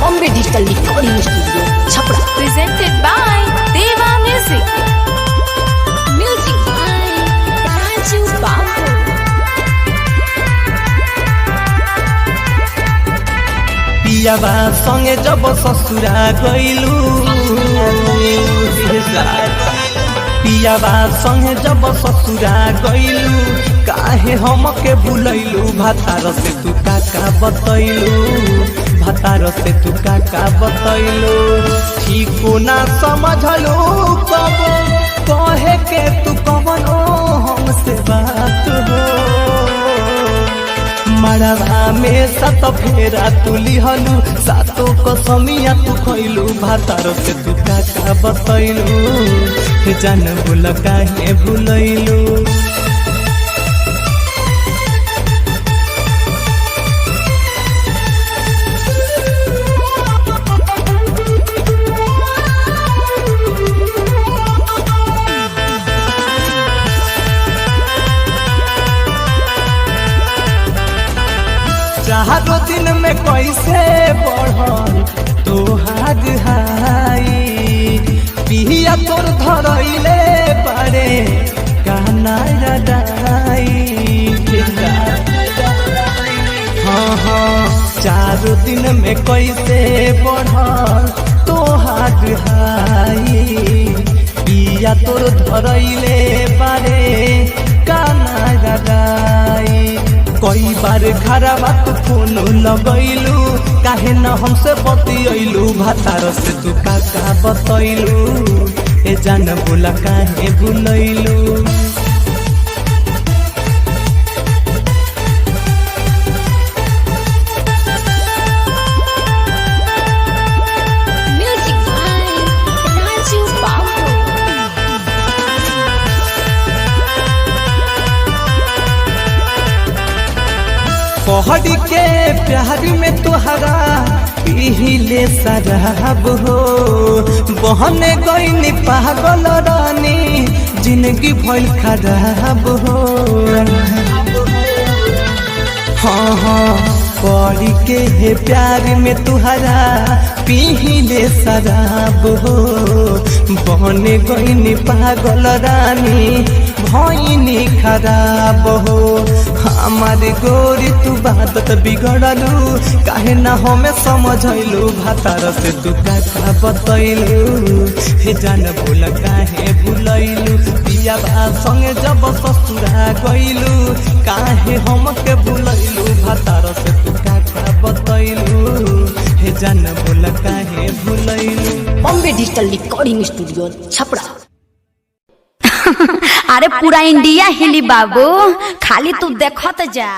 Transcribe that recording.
Bombay digital recording studio Chhapra presented by Deva Music. Music by Raju Babu. पियाबा संगे जब ससुरा गइलू पियाबा संगे जब ससुरा गइलू काहे हमके भूलैलू भातार से तू काका बतैलू भातार से तू काका बतैलू ठीको ना समझलू कब कहे के तू कवनो हमसे बात हो मड़वा में सत फेरा तू लिहलू सातो कसमिया तू खैलू भातार से तू काका बतैलू जान भूल काहे भूलैलू चारो दिन में कैसे बढ़ल तोहार हाई पिया तोर धरैले बारे कहना रडाई हाँ चारो दिन में कैसे बढ़ल तोहार हाई पिया तोर धरैले बारे कहना रडाई कई बार घरवा तू फोन लगैलू काहे न हमसे बतियैलू भातार से तू काका बतैलू ए जान बोला काहे भूलैलू Music by Raju Babu. पहाड़ी के प्यार में तुहरा पीले शराब हो बहने गईनी पागल रानी जिंदगी भइल खराब हो हाँ पड़ी के प्यार में तुहरा पीले शराब हो बहने गईनी पागल रानी भइनी खराब हो हमारे गोरी तू बात बिगड़लू काहे ना हमें समझलू भातार से तू काका बतैलू हे जान भूल काहे भूलैलू पियाबा संगे जब ससुरा गइलू काहे हमके भूलैलू भातार से तू काका बतैलू हे जान भूल काहे भूलैलू Bombay digital recording studio Chhapra अरे पूरा इंडिया हिली बाबू खाली तू देखत जा।